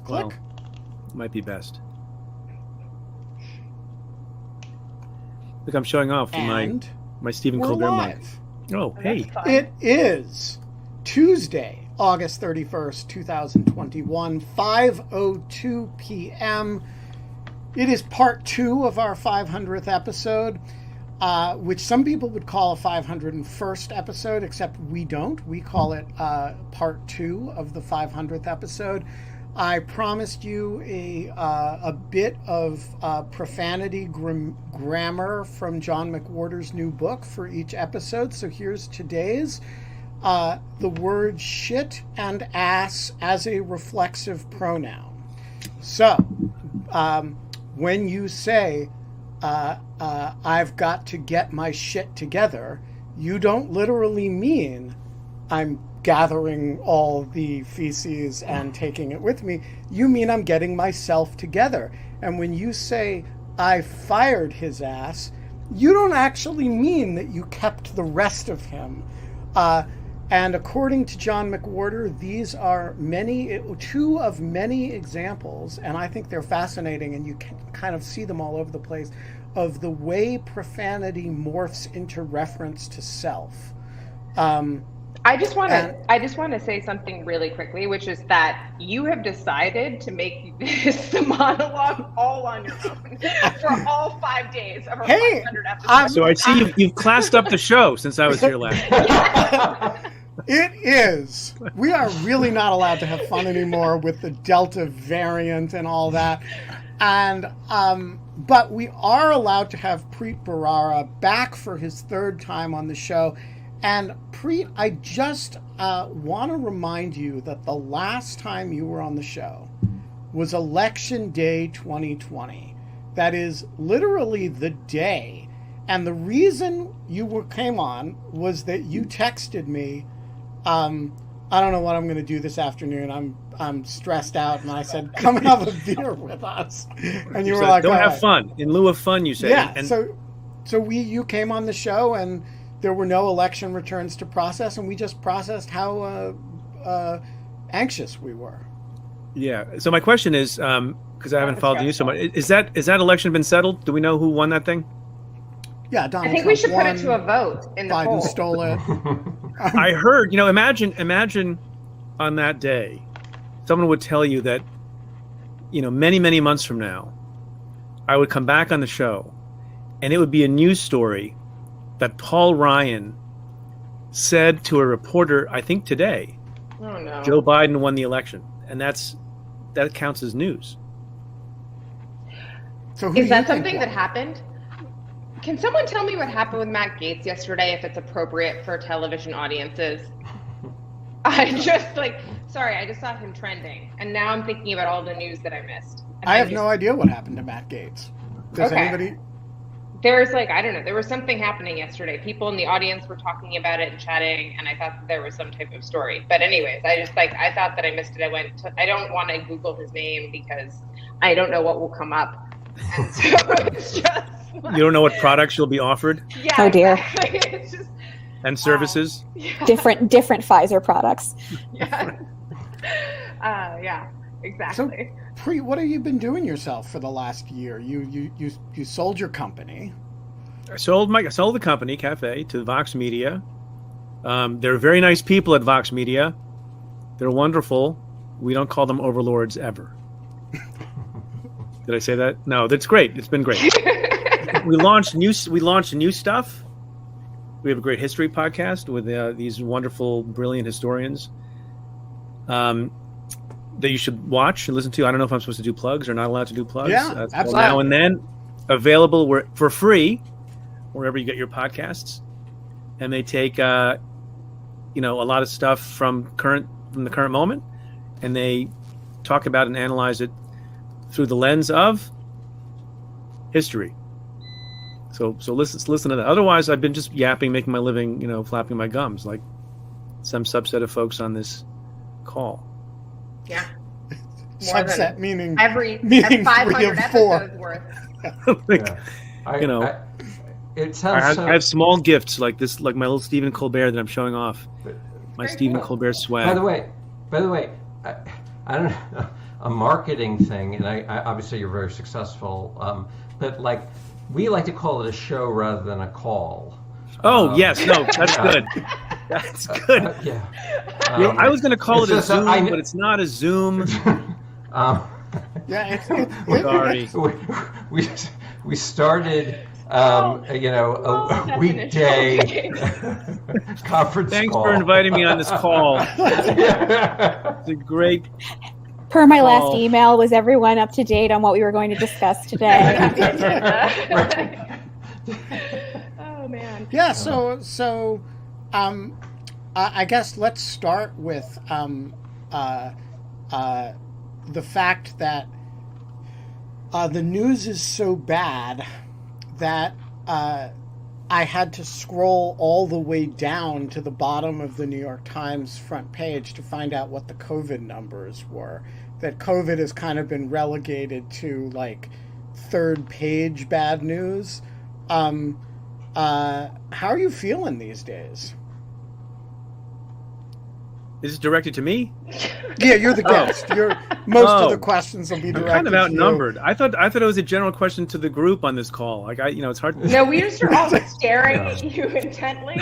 Click. Well, might be best. Look, I'm showing off my Stephen We're Colbert live. mic. Oh, hey. It is Tuesday, August 31st, 2021, 5:02 p.m. It is part 2 of our 500th episode, which some people would call a 501st episode, except we don't. We call it part 2 of the 500th episode. I promised you a bit of profanity grammar from John McWhorter's new book for each episode. So here's today's. The word shit and ass as a reflexive pronoun. So when you say, I've got to get my shit together, you don't literally mean I'm gathering all the feces and taking it with me. You mean I'm getting myself together. And when you say, I fired his ass, you don't actually mean that you kept the rest of him. And according to John McWhorter, these are two of many examples, and I think they're fascinating, and you can kind of see them all over the place, of the way profanity morphs into reference to self. I just want to say something really quickly, which is that you have decided to make this the monologue all on your own for all 5 days of our 500 episodes. So I see you've classed up the show since I was here last. It is. We are really not allowed to have fun anymore with the Delta variant and all that. And but we are allowed to have Preet Bharara back for his 3rd time on the show. And Preet, I just want to remind you that the last time you were on the show was Election Day 2020. That is literally the day. And the reason you came on was that you texted me, I don't know what I'm going to do this afternoon. I'm stressed out. And I said, come have a beer with us. And you were like, don't have fun. In lieu of fun, you said. Yeah. And so you came on the show and there were no election returns to process, and we just processed how anxious we were. Yeah. So my question is, because I haven't followed the news so much, is that election been settled? Do we know who won that thing? Yeah, Donald I think Trump we should won. put it to a vote in the Biden poll. stole it. I heard, imagine on that day, someone would tell you that, many, many months from now, I would come back on the show and it would be a news story that Paul Ryan said to a reporter, I think today, Oh no. Joe Biden won the election. And that counts as news. So who Is that do you think something won? that happened? Can someone tell me what happened with Matt Gaetz yesterday, if it's appropriate for television audiences? I just saw him trending, and now I'm thinking about all the news that I missed. I have no idea what happened to Matt Gaetz. Does anybody? There's I don't know, there was something happening yesterday. People in the audience were talking about it and chatting, and I thought that there was some type of story. But anyways, I thought that I missed it. I don't want to Google his name because I don't know what will come up. And so it's just You don't know what products you'll be offered? Yeah. Oh dear. Exactly. It's just And services? yeah. Different Pfizer products. Yeah. Yeah, exactly. So, Preet, what have you been doing yourself for the last year? You sold your company. I sold the company, Cafe, to Vox Media. They're very nice people at Vox Media. They're wonderful. We don't call them overlords ever. Did I say that? No, that's great. It's been great. We launched new stuff. We have a great history podcast with these wonderful, brilliant historians that you should watch and listen to. I don't know if I'm supposed to do plugs or not allowed to do plugs. Yeah, absolutely. Now and then, available for free wherever you get your podcasts, and they take a lot of stuff from the current moment, and they talk about and analyze it through the lens of history. So listen to that. Otherwise, I've been just yapping, making my living, flapping my gums like some subset of folks on this call. Yeah. Subset meaning Every 3 500 of 4. episodes worth. It sounds. I have small gifts like this, like my little Stephen Colbert that I'm showing off. My Stephen Colbert swag. By the way, I don't know. a marketing thing, and I obviously you're very successful, but like we like to call it a show rather than a call. Oh yes, no, that's good. That's good. Yeah. I was going to call it a just Zoom, but it's not a Zoom. Yeah, Sorry. We started, a weekday conference Thanks call. for inviting me on this call. It's a great. Per my last Oh. email, was everyone up to date on what we were going to discuss today? Oh man. Yeah, so I guess let's start with the fact that the news is so bad that I had to scroll all the way down to the bottom of the New York Times front page to find out what the COVID numbers were. That COVID has kind of been relegated to like third page bad news. How are you feeling these days? Is this directed to me? Yeah, you're the guest. Most of the questions will be I'm directed kind of to you. outnumbered. I thought it was a general question to the group on this call. Like it's hard. No, we just are all staring at you intently.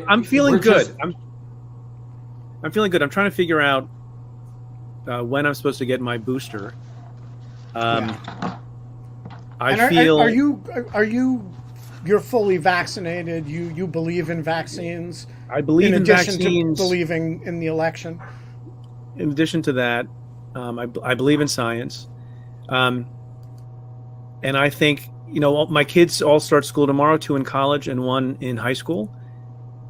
I'm feeling good. I'm feeling good. I'm trying to figure out when I'm supposed to get my booster. You're fully vaccinated. You believe in vaccines. I believe in addition vaccines. to believing in the election. In addition to that, I believe in science, and I think my kids all start school tomorrow, 2 in college and 1 in high school,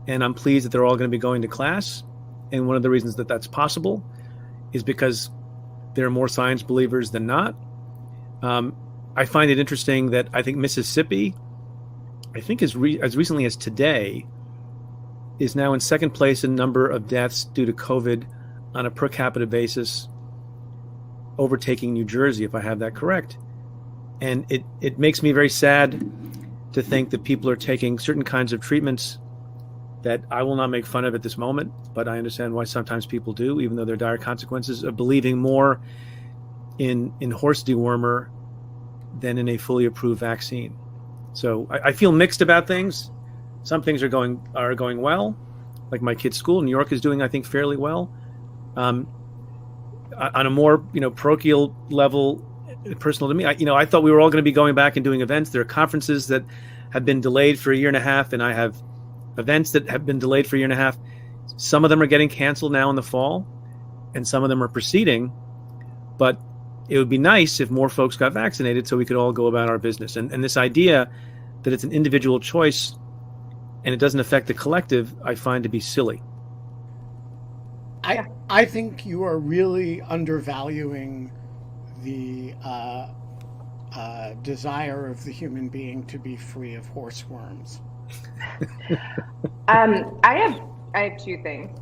and I'm pleased that they're all going to be going to class. And one of the reasons that that's possible is because there are more science believers than not. I find it interesting that I think Mississippi, I think as recently as today, is now in second place in number of deaths due to COVID on a per capita basis, overtaking New Jersey, if I have that correct. And it makes me very sad to think that people are taking certain kinds of treatments that I will not make fun of at this moment, but I understand why sometimes people do, even though there are dire consequences of believing more in horse dewormer than in a fully approved vaccine. So I feel mixed about things. Some things are going well, like my kid's school. New York is doing, I think, fairly well. On a more parochial level, personal to me, I thought we were all going to be going back and doing events. There are conferences that have been delayed for a year and a half, and I have events that have been delayed for a year and a half. Some of them are getting canceled now in the fall, and some of them are proceeding. But it would be nice if more folks got vaccinated so we could all go about our business. And this idea that it's an individual choice and it doesn't affect the collective, I find to be silly. I think you are really undervaluing the desire of the human being to be free of horseworms. I have 2 things.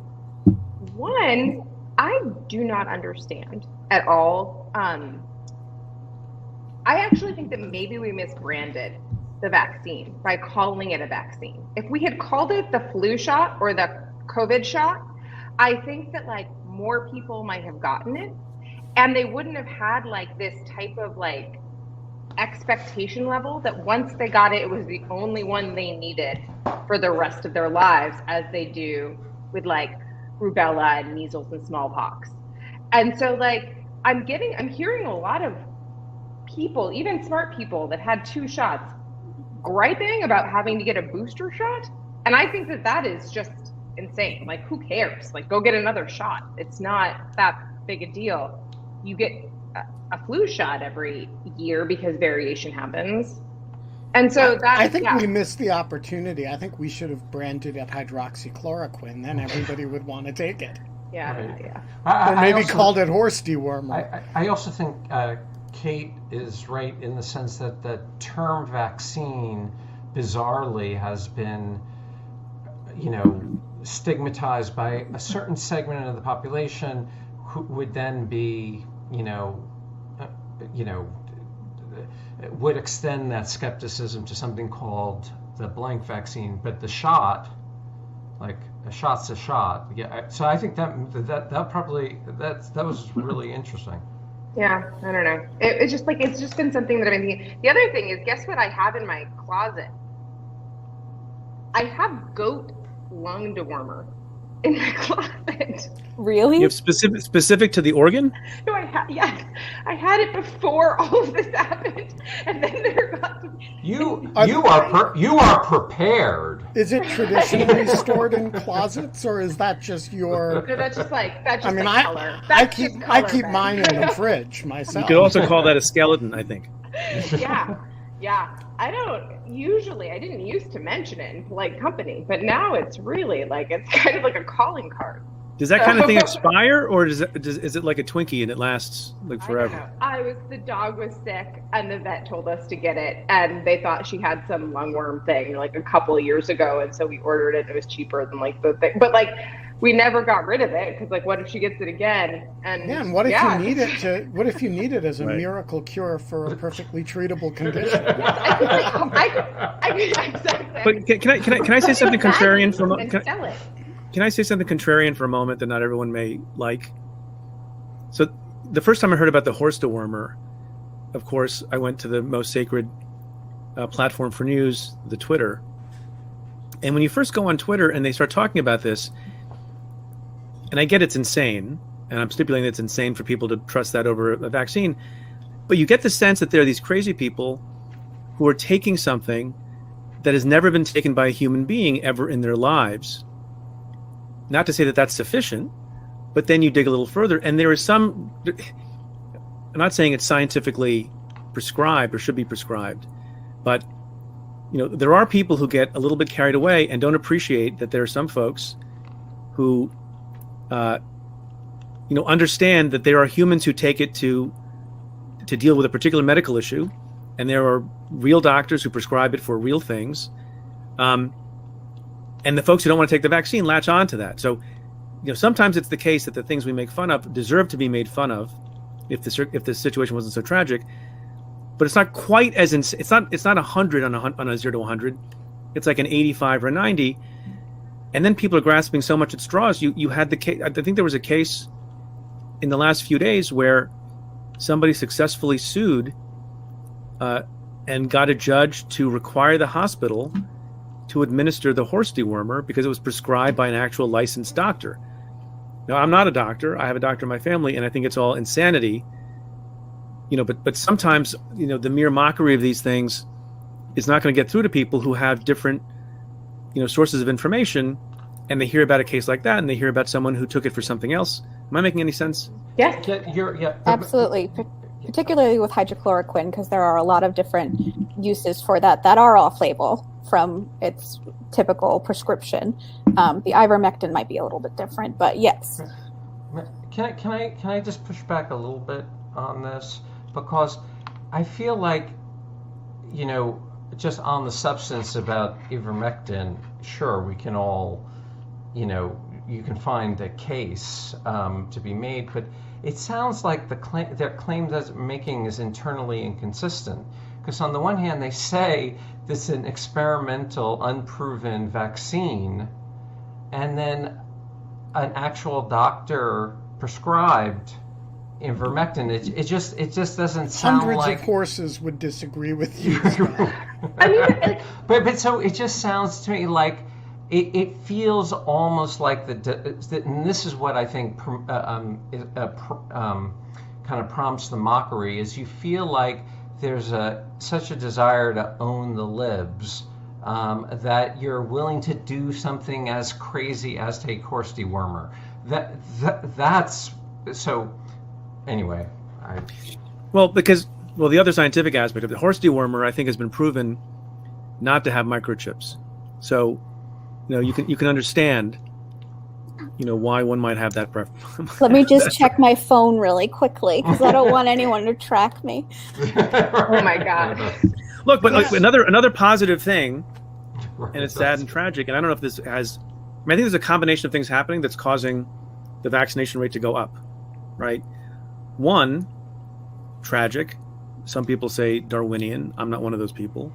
One, I do not understand at all. I actually think that maybe we misbranded the vaccine by calling it a vaccine. If we had called it the flu shot or the COVID shot, I think that more people might have gotten it, and they wouldn't have had this type of expectation level that once they got it, it was the only one they needed for the rest of their lives, as they do with rubella and measles and smallpox. And so I'm hearing a lot of people, even smart people that had 2 shots, griping about having to get a booster shot. And I think that is just insane. Who cares? Go get another shot. It's not that big a deal. You get a flu shot every year because variation happens. And so I think we missed the opportunity. I think we should have branded it hydroxychloroquine. Then everybody would want to take it. Yeah, right. yeah. Or maybe called it horse dewormer. I also think Kate is right in the sense that the term vaccine, bizarrely, has been, stigmatized by a certain segment of the population who would then be, would extend that skepticism to something called the blank vaccine. But the shot, a shot's a shot. Yeah. So I think that was really interesting. Yeah, I don't know. It's just been something that I've been thinking. The other thing is, guess what I have in my closet? I have goat lung dewormer in my closet. Really? You have specific to the organ? No, I had it before all of this happened, and then there got You are prepared. Is it traditionally stored in closets, or is that just your? No, that's just color. I keep mine in the fridge myself. You could also call that a skeleton, I think. Yeah. I didn't used to mention it in polite company, but now it's really it's kind of like a calling card. Does that kind of thing expire, or is it like a Twinkie and it lasts forever? The dog was sick, and the vet told us to get it, and they thought she had some lungworm thing a couple of years ago, and so we ordered it. It was cheaper than the thing, but we never got rid of it because what if she gets it again? And what if you need it to? What if you need it as a miracle cure for a perfectly treatable condition? But can I say something contrarian for a moment? Sell it. Can I say something contrarian for a moment that not everyone may like? So the first time I heard about the horse dewormer, of course, I went to the most sacred platform for news, the Twitter. And when you first go on Twitter and they start talking about this, and I get it's insane, and I'm stipulating it's insane for people to trust that over a vaccine, but you get the sense that there are these crazy people who are taking something that has never been taken by a human being ever in their lives. Not to say that that's sufficient, but then you dig a little further, and there is I'm not saying it's scientifically prescribed or should be prescribed, but there are people who get a little bit carried away and don't appreciate that there are some folks who understand that there are humans who take it to deal with a particular medical issue, and there are real doctors who prescribe it for real things. And the folks who don't want to take the vaccine latch on to that. So, sometimes it's the case that the things we make fun of deserve to be made fun of, if the situation wasn't so tragic. But it's not quite as it's not 100 on a 0 to 100. It's like an 85 or a 90. And then people are grasping so much at straws. You had the case. I think there was a case in the last few days where somebody successfully sued and got a judge to require the hospital to administer the horse dewormer because it was prescribed by an actual licensed doctor. Now, I'm not a doctor. I have a doctor in my family, and I think it's all insanity. But sometimes, the mere mockery of these things is not going to get through to people who have different, sources of information, and they hear about a case like that, and they hear about someone who took it for something else. Am I making any sense? Yes. Absolutely. Particularly with hydrochloroquine, because there are a lot of different uses for that are off-label from its typical prescription. The ivermectin might be a little bit different, but yes. Can I just push back a little bit on this? Because I feel like, just on the substance about ivermectin, sure, we can all, you can find a case to be made, but it sounds like their claim that they're making is internally inconsistent. Because on the one hand, they say this is an experimental, unproven vaccine, and then an actual doctor prescribed ivermectin. It just doesn't sound Hundreds like... of horses would disagree with you. but so it just sounds to me like it feels almost like and this is what I think kind of prompts the mockery, is you feel like there's such a desire to own the libs that you're willing to do something as crazy as take horse dewormer. That's so. Anyway, the other scientific aspect of the horse dewormer, I think, has been proven not to have microchips. So, you can understand, why one might have that preference. Let me just check my phone really quickly because I don't want anyone to track me. Oh my God. Look, but another positive thing, and it's sad and tragic, and I don't know if this has... I think there's a combination of things happening that's causing the vaccination rate to go up, right? One, tragic. Some people say Darwinian. I'm not one of those people.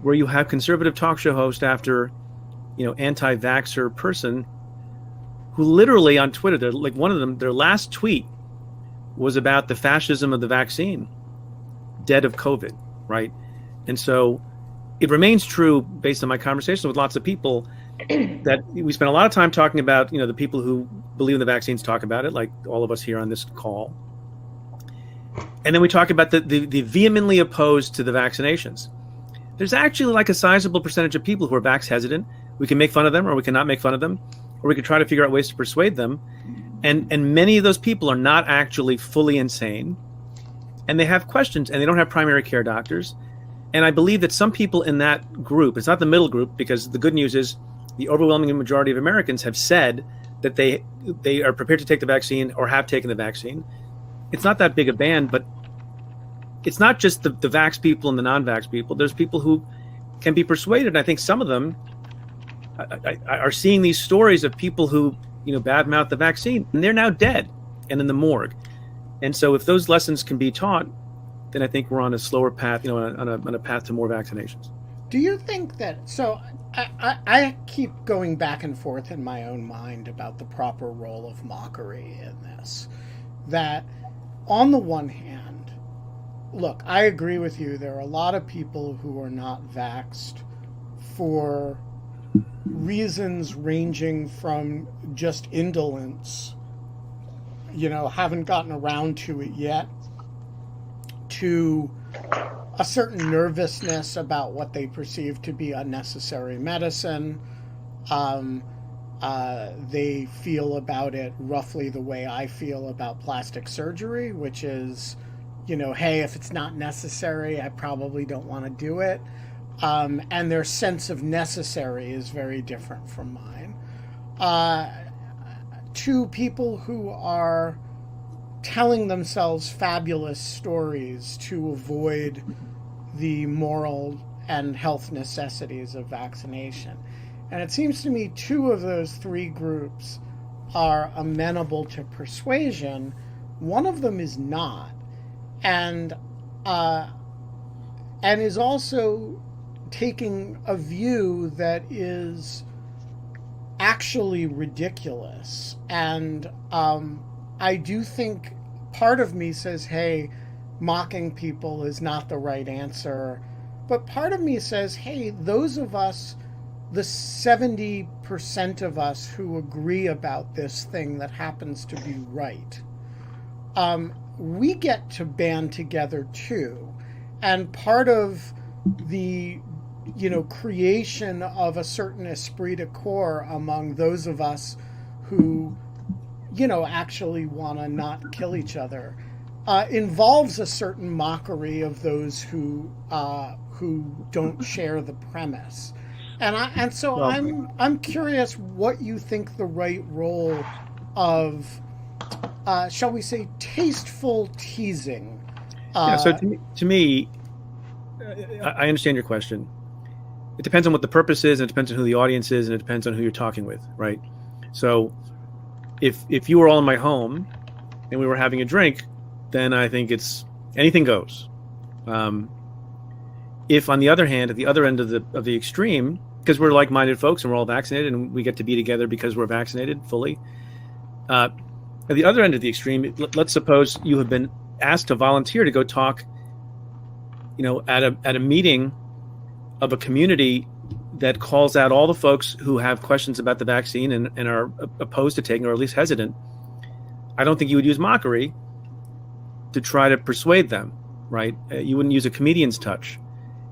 Where you have conservative talk show host after anti-vaxxer person who literally on Twitter, they're like one of them, their last tweet was about the fascism of the vaccine, dead of COVID, right? And so it remains true based on my conversations with lots of people that we spend a lot of time talking about, the people who believe in the vaccines talk about it, like all of us here on this call. And then we talk about the vehemently opposed to the vaccinations. There's actually like a sizable percentage of people who are vax hesitant. We can make fun of them, or we cannot make fun of them, or we can try to figure out ways to persuade them. And many of those people are not actually fully insane, and they have questions, and they don't have primary care doctors. And I believe that some people in that group, it's not the middle group, because the good news is the overwhelming majority of Americans have said that they are prepared to take the vaccine or have taken the vaccine. It's not that big a band, but it's not just the vax people and the non-vax people. There's people who can be persuaded. And I think some of them are seeing these stories of people who, badmouth the vaccine, and they're now dead and in the morgue. And so if those lessons can be taught, then I think we're on a slower path, on a path to more vaccinations. Do you think that, so I keep going back and forth in my own mind about the proper role of mockery in this, that on the one hand, look, I agree with you, there are a lot of people who are not vaxxed for reasons ranging from just indolence, haven't gotten around to it yet, to a certain nervousness about what they perceive to be unnecessary medicine. They feel about it roughly the way I feel about plastic surgery, which is, hey, if it's not necessary, I probably don't want to do it. And their sense of necessary is very different from mine. To people who are telling themselves fabulous stories to avoid the moral and health necessities of vaccination. And it seems to me two of those three groups are amenable to persuasion. One of them is not. And is also taking a view that is actually ridiculous. And I do think part of me says, hey, mocking people is not the right answer. But part of me says, hey, those of us, the 70% of us who agree about this thing that happens to be right, we get to band together too. And part of the creation of a certain esprit de corps among those of us who actually want to not kill each other involves a certain mockery of those who don't share the premise. And so I'm curious what you think the right role of shall we say tasteful teasing. So to me, I understand your question. It depends on what the purpose is, and it depends on who the audience is, and it depends on who you're talking with, right? So if you were all in my home and we were having a drink, then I think it's anything goes. If on the other hand, at the other end of the extreme, because we're like-minded folks and we're all vaccinated and we get to be together because we're vaccinated fully, at the other end of the extreme, let's suppose you have been asked to volunteer to go talk, at a meeting of a community that calls out all the folks who have questions about the vaccine and are opposed to taking, or at least hesitant. I don't think you would use mockery to try to persuade them, right? You wouldn't use a comedian's touch.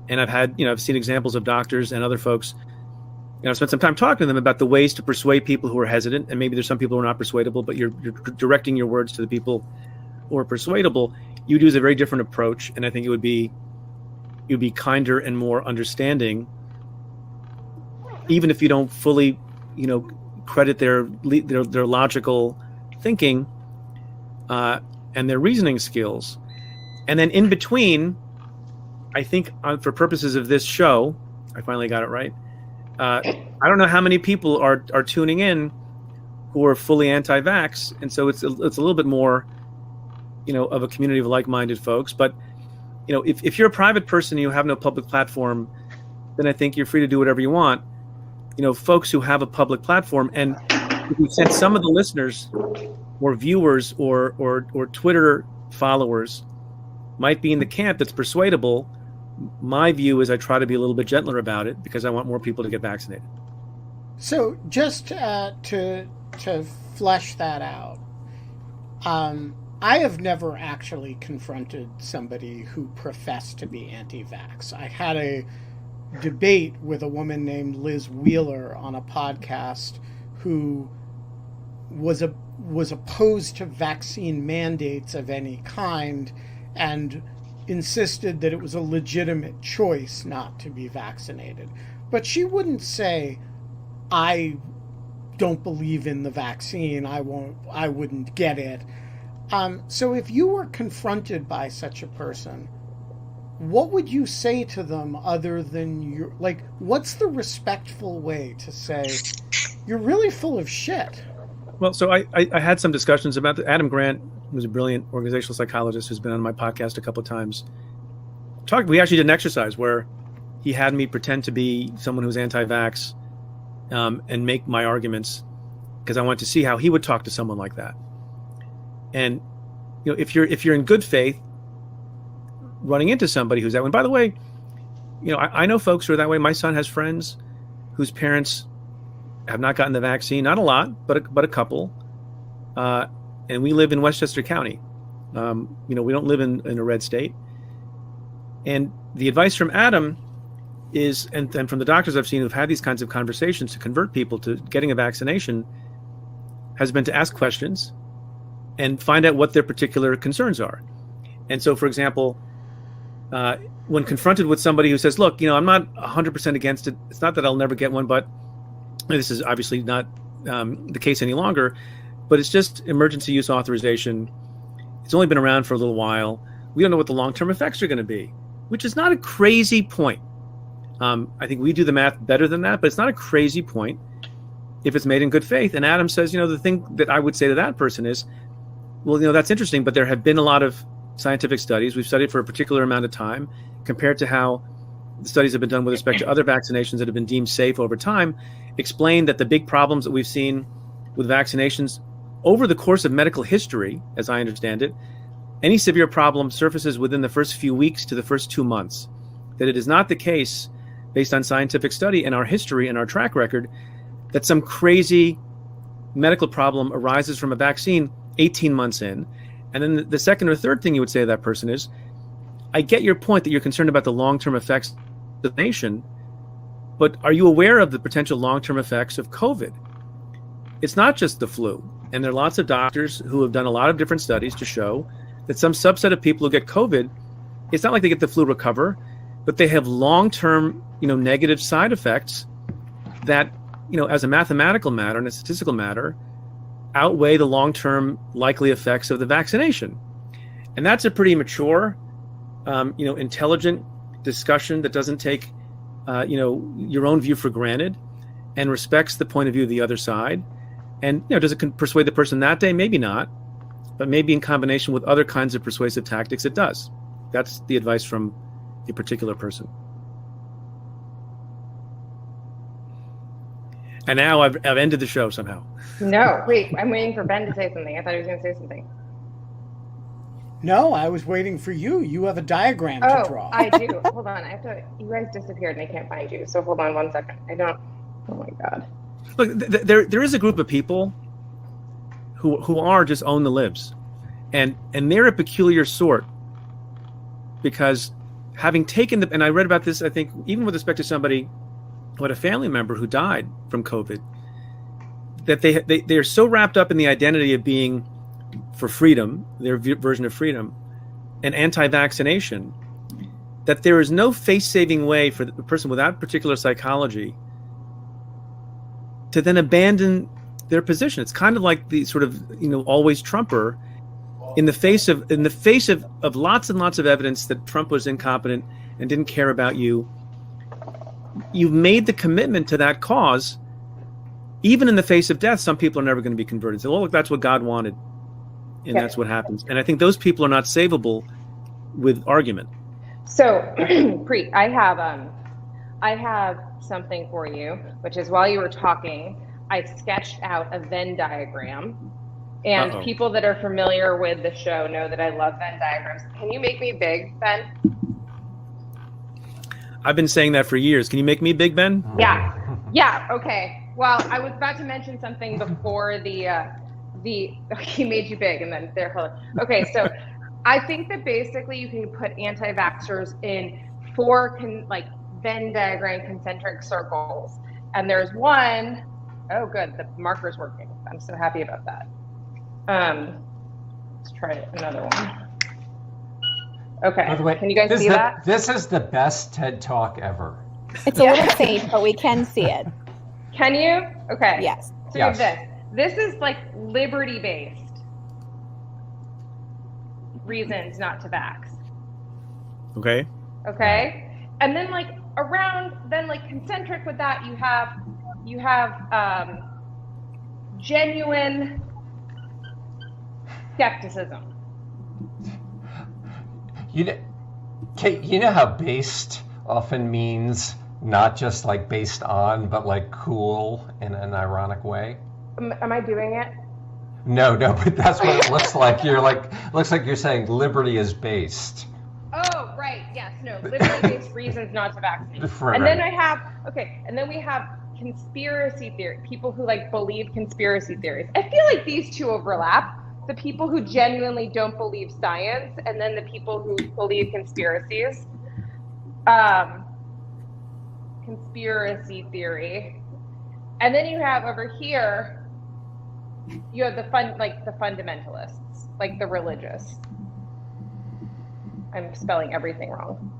And I've seen examples of doctors and other folks, I've spent some time talking to them about the ways to persuade people who are hesitant. And maybe there's some people who are not persuadable, but you're directing your words to the people who are persuadable. You'd use a very different approach. And I think you'd be kinder and more understanding, even if you don't fully, credit their logical thinking and their reasoning skills. And then in between, I think for purposes of this show, I finally got it right. I don't know how many people are tuning in who are fully anti-vax, and so it's a little bit more, of a community of like-minded folks. But if you're a private person and you have no public platform, then I think you're free to do whatever you want. folks who have a public platform, and we sense some of the listeners or viewers or Twitter followers might be in the camp that's persuadable. My view is I try to be a little bit gentler about it because I want more people to get vaccinated. So just to flesh that out, I have never actually confronted somebody who professed to be anti-vax. I had a debate with a woman named Liz Wheeler on a podcast who was opposed to vaccine mandates of any kind and insisted that it was a legitimate choice not to be vaccinated. But she wouldn't say, I don't believe in the vaccine, I wouldn't get it. So if you were confronted by such a person, what would you say to them other than what's the respectful way to say, you're really full of shit? Well, so I had some discussions about that. Adam Grant, who's a brilliant organizational psychologist who's been on my podcast a couple of times, we actually did an exercise where he had me pretend to be someone who's anti-vax and make my arguments because I wanted to see how he would talk to someone like that. And if you're in good faith running into somebody who's that way, and by the way, I know folks who are that way. My son has friends whose parents have not gotten the vaccine, not a lot, but a couple. And we live in Westchester County. We don't live in a red state. And the advice from Adam is, and from the doctors I've seen who've had these kinds of conversations to convert people to getting a vaccination, has been to ask questions and find out what their particular concerns are. And so, for example, when confronted with somebody who says, look, I'm not 100% against it. It's not that I'll never get one, but this is obviously not the case any longer, but it's just emergency use authorization. It's only been around for a little while. We don't know what the long-term effects are going to be, which is not a crazy point. I think we do the math better than that, but it's not a crazy point if it's made in good faith. And Adam says, the thing that I would say to that person is, well, that's interesting, but there have been a lot of scientific studies. We've studied for a particular amount of time compared to how the studies have been done with respect to other vaccinations that have been deemed safe over time, explain that the big problems that we've seen with vaccinations over the course of medical history, as I understand it, any severe problem surfaces within the first few weeks to the first 2 months. That it is not the case, based on scientific study and our history and our track record, that some crazy medical problem arises from a vaccine 18 months in. And then the second or third thing you would say to that person is, I get your point that you're concerned about the long-term effects of the nation, but are you aware of the potential long-term effects of COVID? It's not just the flu. And there are lots of doctors who have done a lot of different studies to show that some subset of people who get COVID, it's not like they get the flu recover, but they have long-term, negative side effects that, as a mathematical matter and a statistical matter, outweigh the long-term likely effects of the vaccination. And that's a pretty mature, intelligent discussion that doesn't take, your own view for granted and respects the point of view of the other side. And, does it persuade the person that day? Maybe not, but maybe in combination with other kinds of persuasive tactics, it does. That's the advice from a particular person. And now I've ended the show somehow. No, wait, I'm waiting for Ben to say something. I thought he was going to say something. No, I was waiting for you. You have a diagram to draw. I do. Hold on. You guys disappeared and I can't find you. So hold on 1 second. Oh my God. Look, there is a group of people who are just own the libs. And they're a peculiar sort because having taken and I read about this, I think, even with respect to somebody who had a family member who died from COVID, that they're so wrapped up in the identity of being for freedom, their version of freedom, and anti-vaccination, that there is no face-saving way for the person without particular psychology to then abandon their position. It's kind of like the sort of, always Trumper in the face of lots and lots of evidence that Trump was incompetent and didn't care about you. You've made the commitment to that cause. Even in the face of death, some people are never going to be converted. So, look, that's what God wanted. And that's what happens. And I think those people are not savable with argument. So, Preet, I have I have something for you, which is while you were talking, I sketched out a Venn diagram. And Uh-oh. people that are familiar with the show know that I love Venn diagrams. Can you make me big, Ben? I've been saying that for years. Can you make me big, Ben? Yeah. Okay. Well, I was about to mention something before he made you big, and then okay. So I think that basically you can put anti-vaxxers in 4 Venn diagram concentric circles, and there's one. Oh, good. The marker's working. I'm so happy about that. Let's try another one. Okay. By the way, can you guys see that? This is the best TED Talk ever. It's a little faint, but we can see it. Can you? Okay. Yes. So you have this. This is like liberty-based reasons not to vax. Okay. Okay. And then concentric with that, you have genuine skepticism. Kate, you know how based often means not just like based on, but like cool in an ironic way? Am I doing it? No, but that's what it looks like. Looks like you're saying liberty is based. Oh, right. Yes. No. Liberty-based reasons not to vaccinate. Right. And then and then we have conspiracy theory. People who believe conspiracy theories. I feel like these two overlap. The people who genuinely don't believe science, and then the people who believe conspiracies. Conspiracy theory. And then you have over here, you have the fundamentalists, like the religious. I'm spelling everything wrong.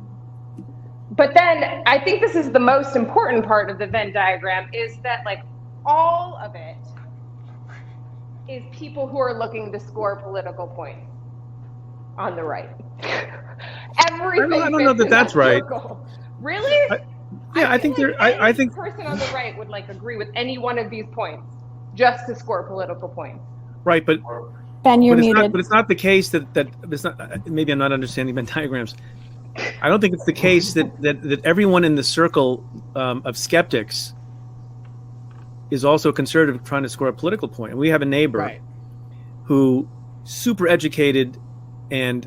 But then I think this is the most important part of the Venn diagram, is that all of it is people who are looking to score political points on the right. Everything. I don't know that that's right. Really? I think I think the person on the right would agree with any one of these points just to score political points. Right, but Ben, you're muted. But it's not the case that it's not. Maybe I'm not understanding Venn diagrams. I don't think it's the case that everyone in the circle of skeptics is also conservative trying to score a political point. And we have a neighbor who super educated and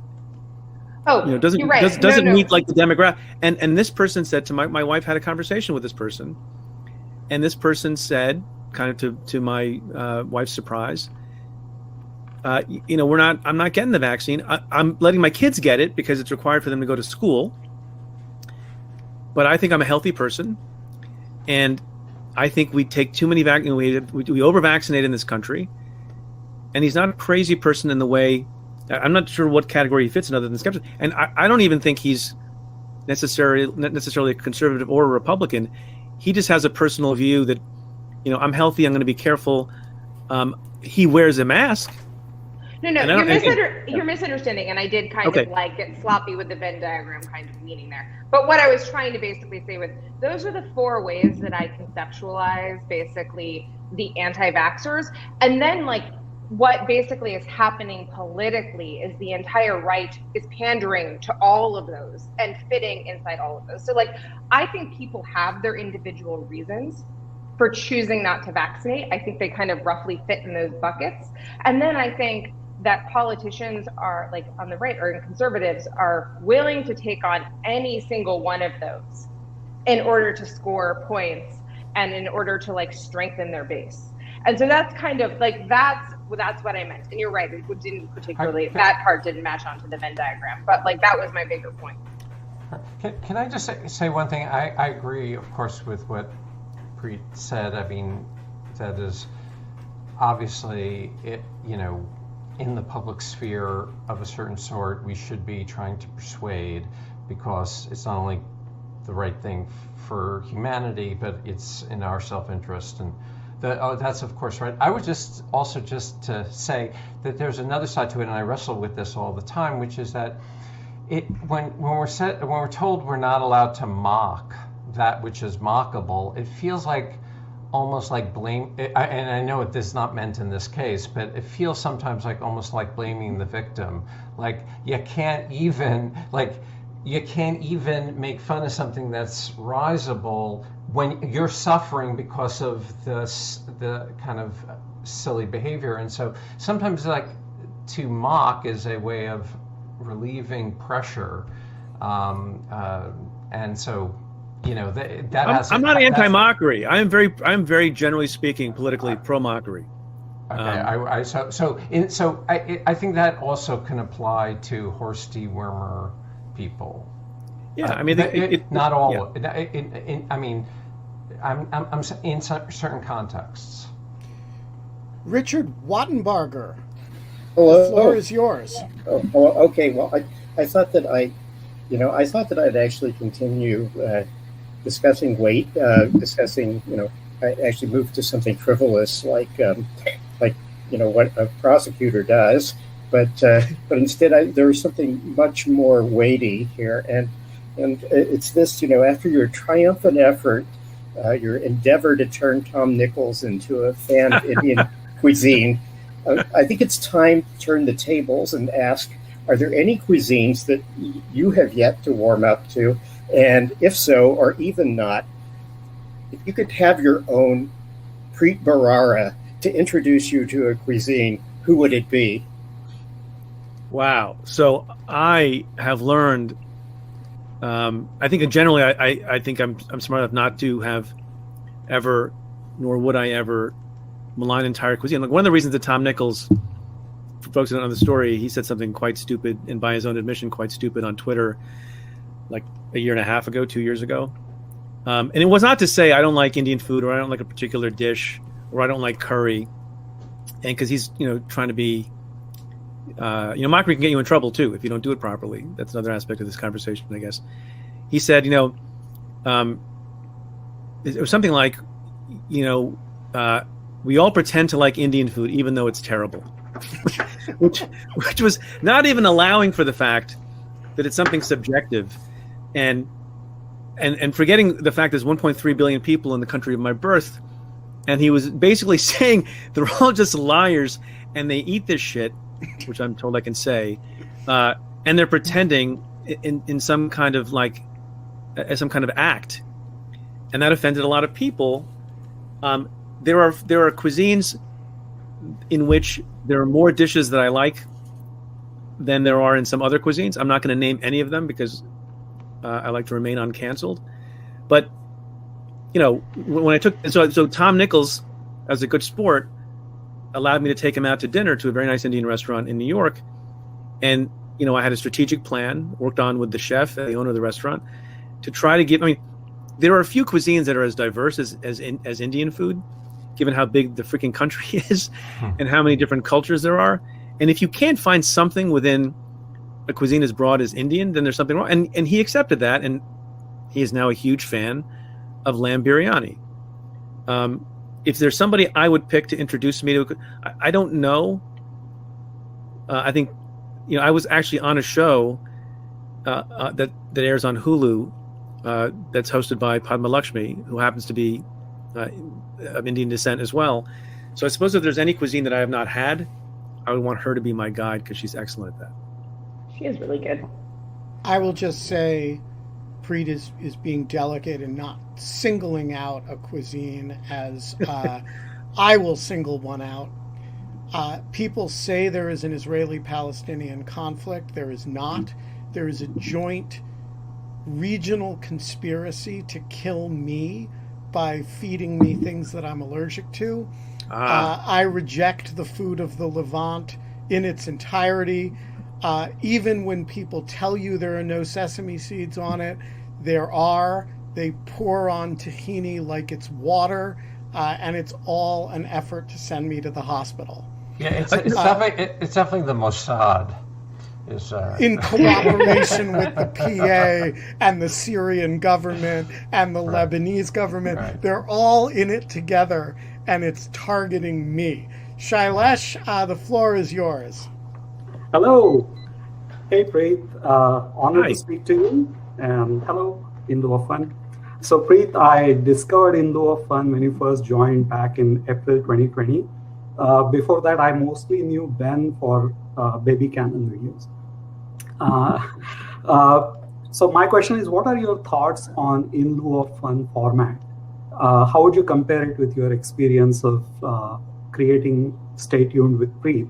doesn't meet the demographic. And this person said to my wife, had a conversation with this person, and this person said, kind of to my wife's surprise, I'm not getting the vaccine. I'm letting my kids get it because it's required for them to go to school. But I think I'm a healthy person, and I think we take too many vaccines. We over-vaccinate in this country, and he's not a crazy person in the way. I'm not sure what category he fits in other than skeptic. And I don't even think he's necessarily a conservative or a Republican. He just has a personal view that, I'm healthy. I'm going to be careful. He wears a mask. No, you're misunderstanding, and I did kind of get sloppy with the Venn diagram kind of meaning there. But what I was trying to basically say was, those are the 4 ways that I conceptualize basically the anti-vaxxers. And then what basically is happening politically is the entire right is pandering to all of those and fitting inside all of those. So I think people have their individual reasons for choosing not to vaccinate. I think they kind of roughly fit in those buckets. And then I think that politicians are on the right, or conservatives are willing to take on any single one of those in order to score points and in order to strengthen their base. And so that's kind of that's what I meant. And you're right, it didn't particularly, that part didn't match onto the Venn diagram, but that was my bigger point. Can I just say one thing? I agree, of course, with what Preet said. I mean, that is obviously in the public sphere of a certain sort, we should be trying to persuade, because it's not only the right thing for humanity, but it's in our self-interest. And that's of course right. I would just to say that there's another side to it, and I wrestle with this all the time, which is that when we're told we're not allowed to mock that which is mockable, it feels almost like blame, and I know this is not meant in this case, but it feels sometimes almost like blaming the victim. You can't even you can't even make fun of something that's risible when you're suffering because of the kind of silly behavior. And so sometimes, like, to mock is a way of relieving pressure, and so that has. I'm not anti-mockery. I'm very generally speaking politically pro-mockery. Okay, I think that also can apply to Horst Wurmer people. Yeah, I mean, not all. Yeah. I mean, I'm in certain contexts. Richard Wattenbarger. Hello. The floor is yours. Oh, okay. Well, I thought that I'd actually continue discussing weight, I actually moved to something frivolous like what a prosecutor does, but instead there was something much more weighty here, and it's this, after your triumphant effort, your endeavor to turn Tom Nichols into a fan of Indian cuisine, I think it's time to turn the tables and ask, are there any cuisines that you have yet to warm up to? And if so, or even not, if you could have your own Preet Bharara to introduce you to a cuisine, who would it be? Wow. So I have learned, I think generally I think I'm smart enough not to have ever, nor would I ever, malign entire cuisine. Like, one of the reasons that Tom Nichols, for folks who don't know the story, he said something quite stupid, and by his own admission, quite stupid, on Twitter, like a year and a half ago, 2 years ago. And it was not to say I don't like Indian food, or I don't like a particular dish, or I don't like curry. And because he's, trying to be, mockery can get you in trouble too if you don't do it properly. That's another aspect of this conversation, I guess. He said, it was something like, we all pretend to like Indian food even though it's terrible, which was not even allowing for the fact that it's something subjective, and forgetting the fact there's 1.3 billion people in the country of my birth, and he was basically saying they're all just liars and they eat this shit, which I'm told I can say, and they're pretending in some kind of some kind of act, and that offended a lot of people. There are cuisines in which there are more dishes that I like than there are in some other cuisines. I'm not going to name any of them because I like to remain uncanceled. But when I took so Tom Nichols, as a good sport, allowed me to take him out to dinner to a very nice Indian restaurant in New York, and I had a strategic plan worked on with the chef, the owner of the restaurant, to try to give. I mean, there are a few cuisines that are as diverse as Indian food, given how big the freaking country is and how many different cultures there are. And if you can't find something within a cuisine as broad as Indian, then there's something wrong. And he accepted that, and he is now a huge fan of lamb biryani. If there's somebody I would pick to introduce me to, I don't know. I think, I was actually on a show that airs on Hulu that's hosted by Padma Lakshmi, who happens to be of Indian descent as well. So I suppose if there's any cuisine that I have not had, I would want her to be my guide because she's excellent at that. She is really good. I will just say Preet is being delicate and not singling out a cuisine as I will single one out. People say there is an Israeli-Palestinian conflict. There is not. There is a joint regional conspiracy to kill me by feeding me things that I'm allergic to. I reject the food of the Levant in its entirety. Even when people tell you there are no sesame seeds on it, there are. They pour on tahini like it's water, and it's all an effort to send me to the hospital. Yeah, it's definitely the Mossad. In cooperation with the PA and the Syrian government and the Lebanese government. Right. They're all in it together, and it's targeting me. Shailesh, the floor is yours. Hello. Hey, Preet. Honored Hi. to speak to you. And hello, Indo of Fun. So, Preet, I discovered Indo of Fun when you first joined back in April 2020. Before that, I mostly knew Ben for Baby Canon videos. So my question is, what are your thoughts on In Lieu of Fun format? How would you compare it with your experience of creating Stay Tuned with Preet?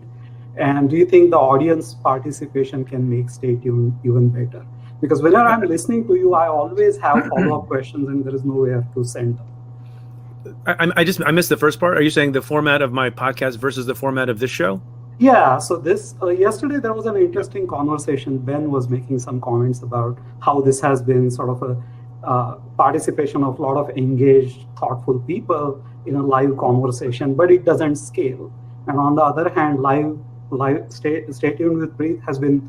And do you think the audience participation can make Stay Tuned even better? Because whenever I'm listening to you, I always have follow-up questions and there is nowhere to send them. I missed the first part. Are you saying the format of my podcast versus the format of this show? Yeah, so this yesterday there was an interesting conversation. Ben was making some comments about how this has been sort of a participation of a lot of engaged, thoughtful people in a live conversation, but it doesn't scale. And on the other hand, live Stay Tuned with Preet has been,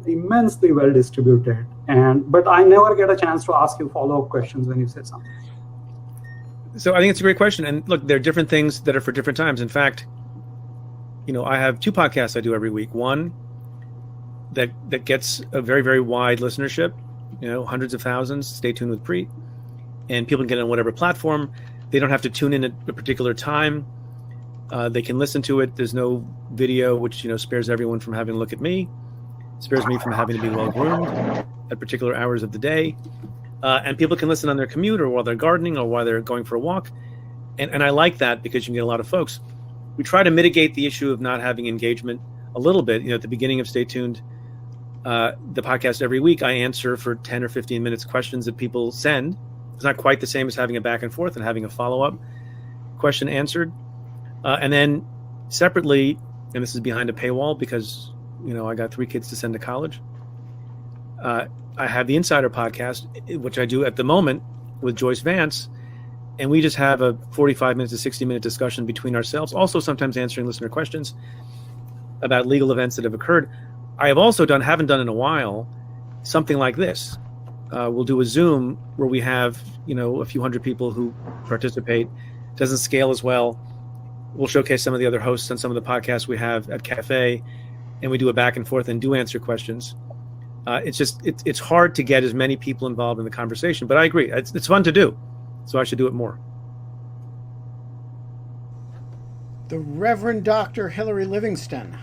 immensely well distributed. But I never get a chance to ask you follow-up questions when you say something. So I think it's a great question. And look, there are different things that are for different times. In fact, I have 2 podcasts I do every week. One that gets a very, very wide listenership, hundreds of thousands, Stay Tuned with Preet. And people can get on whatever platform. They don't have to tune in at a particular time. They can listen to it. There's no video, which, spares everyone from having to look at me. Spares me from having to be well-groomed at particular hours of the day. And people can listen on their commute or while they're gardening or while they're going for a walk. And I like that because you can get a lot of folks. We try to mitigate the issue of not having engagement a little bit. At the beginning of Stay Tuned, the podcast every week, I answer for 10 or 15 minutes questions that people send. It's not quite the same as having a back and forth and having a follow-up question answered. And then separately, and this is behind a paywall because, I got 3 kids to send to college. I have the Insider podcast, which I do at the moment with Joyce Vance. And we just have a 45 to 60-minute discussion between ourselves, also sometimes answering listener questions about legal events that have occurred. I have also haven't done in a while, something like this. We'll do a Zoom where we have, a few hundred people who participate. Doesn't scale as well. We'll showcase some of the other hosts on some of the podcasts we have at Cafe, and we do a back and forth and do answer questions. It's hard to get as many people involved in the conversation, but I agree. It's fun to do. So I should do it more. The Reverend Dr. Hillary Livingston,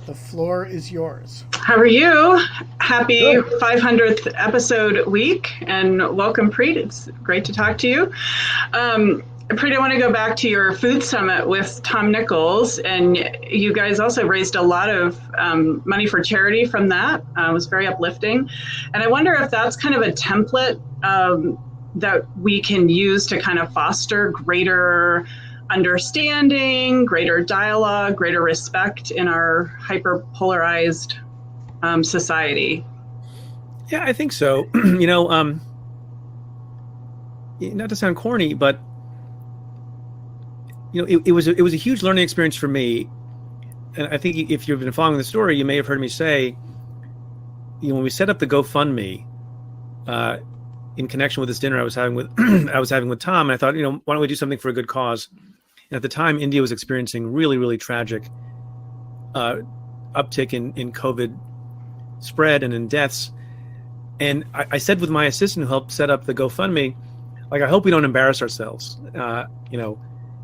the floor is yours. How are you? Happy 500th episode week, and welcome, Preet. It's great to talk to you. Preet, I want to go back to your food summit with Tom Nichols, and you guys also raised a lot of money for charity from that. It was very uplifting. And I wonder if that's kind of a template that we can use to kind of foster greater understanding, greater dialogue, greater respect in our hyper-polarized society. Yeah, I think so. Not to sound corny, but it was a huge learning experience for me. And I think if you've been following the story, you may have heard me say, when we set up the GoFundMe, in connection with this dinner I was having with Tom, and I thought, why don't we do something for a good cause? And at the time, India was experiencing really, really tragic uptick in COVID spread and in deaths. And I said with my assistant who helped set up the GoFundMe, I hope we don't embarrass ourselves.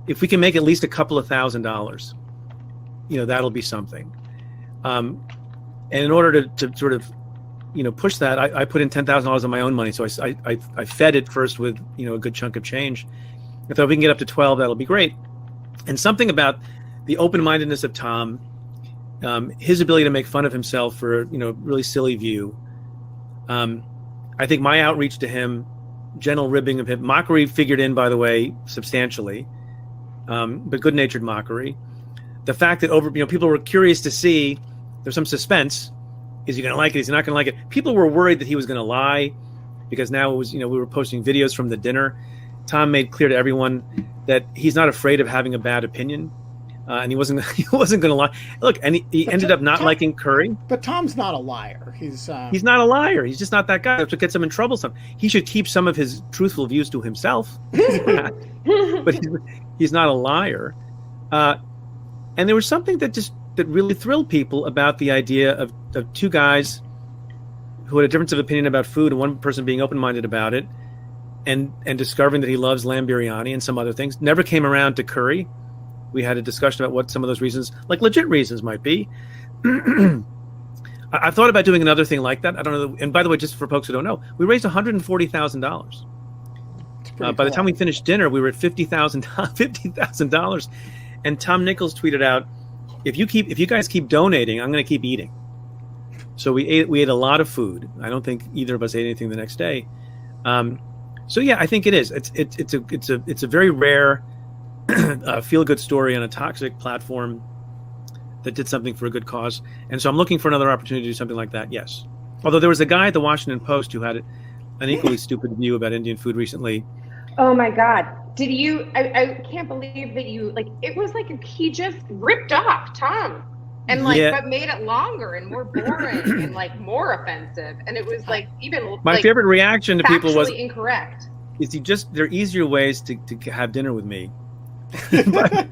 If we can make at least a couple of $1,000s, that'll be something. And in order to sort of push that, I put in $10,000 of my own money. So I fed it first with, a good chunk of change. I thought if we can get up to 12, that'll be great. And something about the open-mindedness of Tom, his ability to make fun of himself for, really silly view. I think my outreach to him, gentle ribbing of him, mockery figured in, by the way, substantially, but good-natured mockery. The fact that people were curious to see, there's some suspense. Is he going to like it? Is he not going to like it? People were worried that he was going to lie because now it was, we were posting videos from the dinner. Tom made clear to everyone that he's not afraid of having a bad opinion. And he wasn't going to lie. Look, and he ended up not liking curry. But Tom's not a liar. He's not a liar. He's just not that guy. That's what gets him in trouble. He should keep some of his truthful views to himself. But he's not a liar. And there was something that really thrilled people about the idea of 2 guys who had a difference of opinion about food, and one person being open-minded about it, and discovering that he loves lamb biryani and some other things. Never came around to curry. We had a discussion about what some of those reasons, like legit reasons, might be. I've thought about doing another thing like that. I don't know. And by the way, just for folks who don't know, we raised $140,000. By the time we finished dinner, we were at $50,000. And Tom Nichols tweeted out, if you guys keep donating, I'm going to keep eating. So we ate a lot of food. I don't think either of us ate anything the next day. So yeah, I think it is. It's a very rare feel good story on a toxic platform that did something for a good cause. And so I'm looking for another opportunity to do something like that. Yes. Although there was a guy at the Washington Post who had an equally stupid view about Indian food recently. Oh my God. Did you, I can't believe that you, like, it was like he just ripped off Tom and like, but made it longer and more boring and like more offensive. And it was like, even my favorite reaction to people was incorrect. Is there are easier ways to have dinner with me by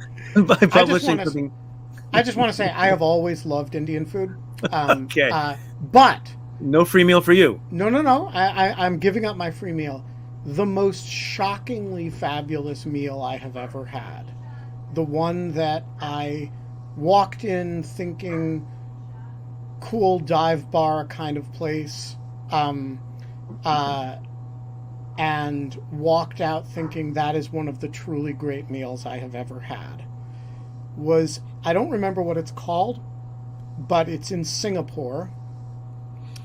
publishing something. I just want to say I have always loved Indian food. Okay. But no free meal for you. No. I'm giving up my free meal. The most shockingly fabulous meal I have ever had. The one that I walked in thinking cool dive bar kind of place, and walked out thinking that is one of the truly great meals I have ever had. I don't remember what it's called, but it's in Singapore,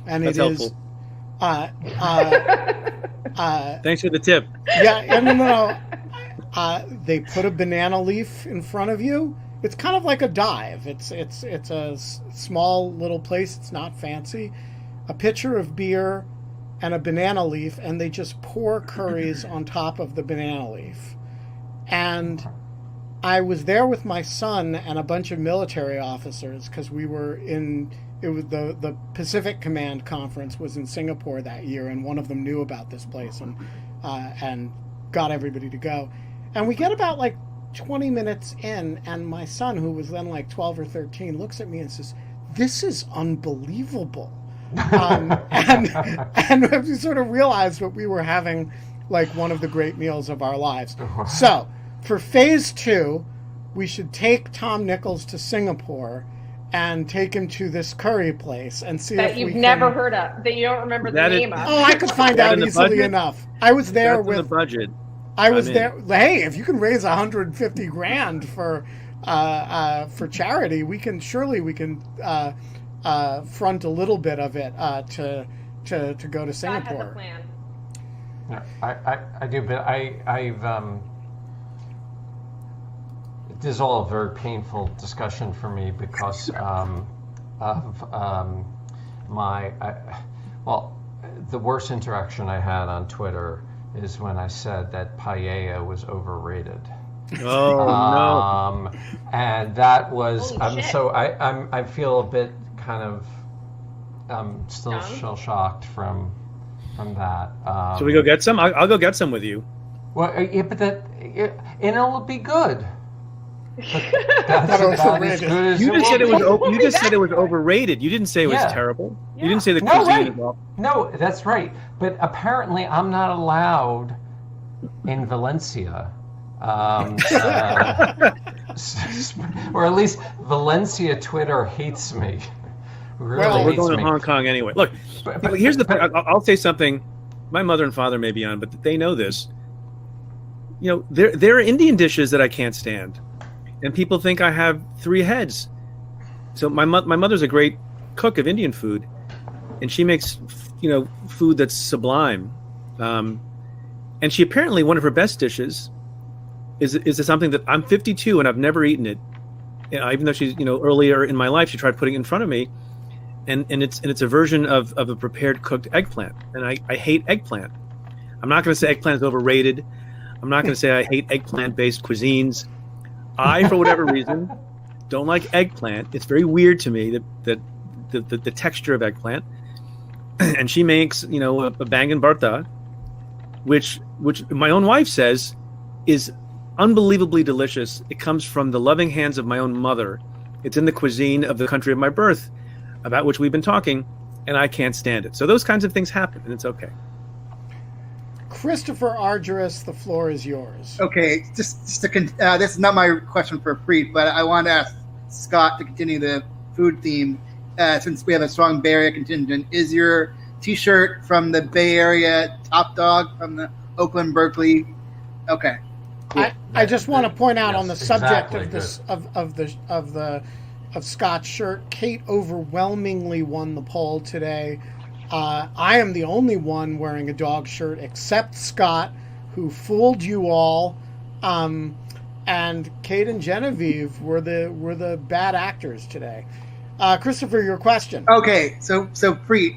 and That's it helpful. is. Thanks for the tip. Yeah, no. They put a banana leaf in front of you. It's kind of like a dive. It's a small little place. It's not fancy. A pitcher of beer and a banana leaf, and they just pour curries on top of the banana leaf. And I was there with my son and a bunch of military officers because we were in. It was the Pacific Command conference was in Singapore that year, and one of them knew about this place and got everybody to go. And we get about like 20 minutes in, and my son, who was then like 12 or 13, looks at me and says, "This is unbelievable." And we sort of realized that we were having like one of the great meals of our lives. So for phase 2, we should take Tom Nichols to Singapore and take him to this curry place and see that if you've never heard of, that you don't remember the name of. Oh, I could find out easily enough. I was there That's with in the budget. I was there. Hey, if you can raise $150,000 for charity, we can front a little bit of it to go to Singapore. God has a plan. No, I do, but I've this is all a very painful discussion for me because of the worst interaction I had on Twitter is when I said that paella was overrated. Oh no! And that was shit. So I feel a bit kind of still shell shocked from that. Should we go get some? I'll go get some with you. Well, yeah, but and it'll be good. That's about as good as You just said it will was. be. You just said it was overrated. You didn't say it was terrible. You didn't say the No, cuisine right. is awful. No, that's right. But apparently, I'm not allowed in Valencia, or at least Valencia Twitter hates me. Really Well, We're hates going me. to Hong Kong anyway. Look, here's the thing. I'll say something. My mother and father may be on, but they know this. You know, there are Indian dishes that I can't stand, and people think I have 3 heads. So my mother's a great cook of Indian food, and she makes food that's sublime. And she apparently, one of her best dishes is something that I'm 52 and I've never eaten it. Even though she's earlier in my life she tried putting it in front of me, and it's a version of a prepared cooked eggplant, and I hate eggplant. I'm not going to say eggplant is overrated. I'm not going to say I hate eggplant based cuisines. I, for whatever reason, don't like eggplant. It's very weird to me that the texture of eggplant. And she makes a bangan bharta, which my own wife says is unbelievably delicious. It comes from the loving hands of my own mother. It's in the cuisine of the country of my birth, about which we've been talking, and I can't stand it. So those kinds of things happen, and it's okay. Christopher Argyris, the floor is yours. Okay, just to this is not my question for Preet, but I wanted to ask Scott to continue the food theme. since we have a strong Bay Area contingent, is your T-shirt from the Bay Area Top Dog from the Oakland Berkeley? Okay. Cool. I just want to point out Yes, on the subject exactly, of this of Scott's shirt, Kate overwhelmingly won the poll today. I am the only one wearing a dog shirt except Scott, who fooled you all. And Kate and Genevieve were the bad actors today. Christopher, your question. Okay, so Preet,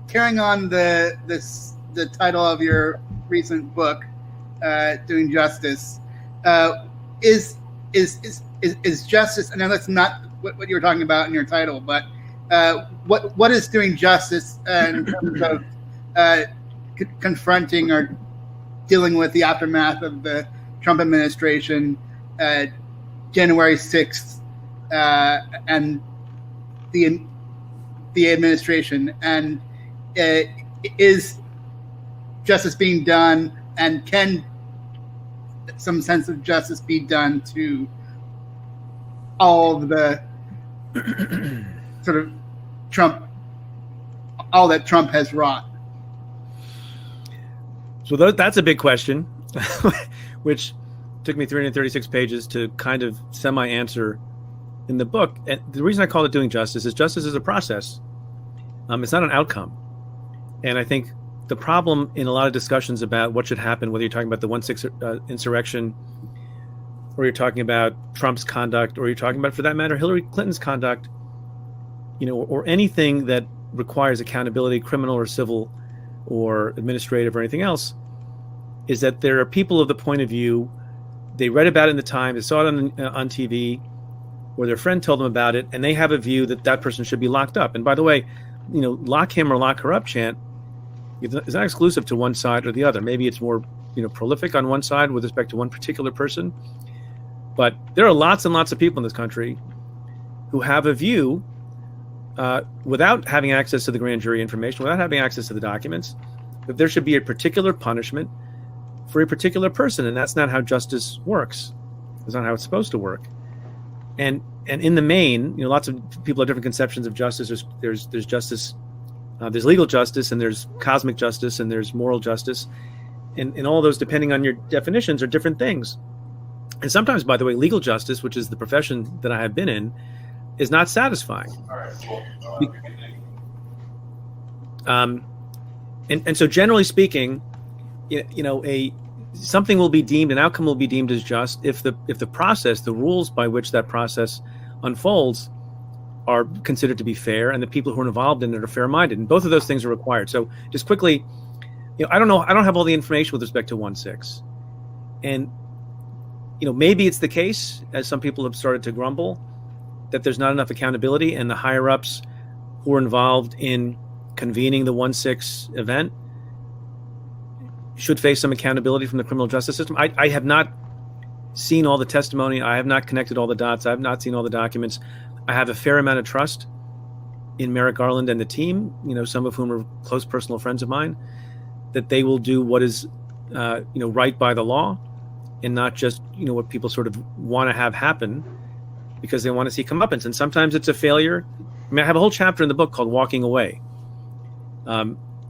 carrying on the title of your recent book, Doing Justice, is justice? And now that's not what you were talking about in your title, but what is doing justice in terms of confronting or dealing with the aftermath of the Trump administration, January 6th, and the administration, and is justice being done, and can some sense of justice be done to all of the sort of all that Trump has wrought? So that's a big question, which took me 336 pages to kind of semi-answer in the book. And the reason I call it Doing Justice is a process. It's not an outcome. And I think the problem in a lot of discussions about what should happen, whether you're talking about the 1/6 insurrection, or you're talking about Trump's conduct, or you're talking about, for that matter, Hillary Clinton's conduct, or anything that requires accountability, criminal or civil or administrative or anything else, is that there are people of the point of view, they read about it in the Times, they saw it on TV, or their friend told them about it, and they have a view that that person should be locked up. And by the way, lock him or lock her up chant is not exclusive to one side or the other. Maybe it's more prolific on one side with respect to one particular person. But there are lots and lots of people in this country who have a view, without having access to the grand jury information, without having access to the documents, that there should be a particular punishment for a particular person. And that's not how justice works. It's not how it's supposed to work. And in the main, lots of people have different conceptions of justice. There's justice, there's legal justice, and there's cosmic justice, and there's moral justice. And all those, depending on your definitions, are different things. And sometimes, by the way, legal justice, which is the profession that I have been in, is not satisfying. And so, generally speaking, something will be deemed, an outcome will be deemed as just if the process, the rules by which that process unfolds, are considered to be fair, and the people who are involved in it are fair-minded. And both of those things are required. So, just quickly, I don't know. I don't have all the information with respect to 1/6, and maybe it's the case, as some people have started to grumble, that there's not enough accountability, and the higher-ups who are involved in convening the 1/6 event should face some accountability from the criminal justice system. I have not seen all the testimony. I have not connected all the dots. I have not seen all the documents. I have a fair amount of trust in Merrick Garland and the team, some of whom are close personal friends of mine, that they will do what is, right by the law, and not just, what people sort of want to have happen because they want to see comeuppance. And sometimes it's a failure. I mean, I have a whole chapter in the book called Walking Away.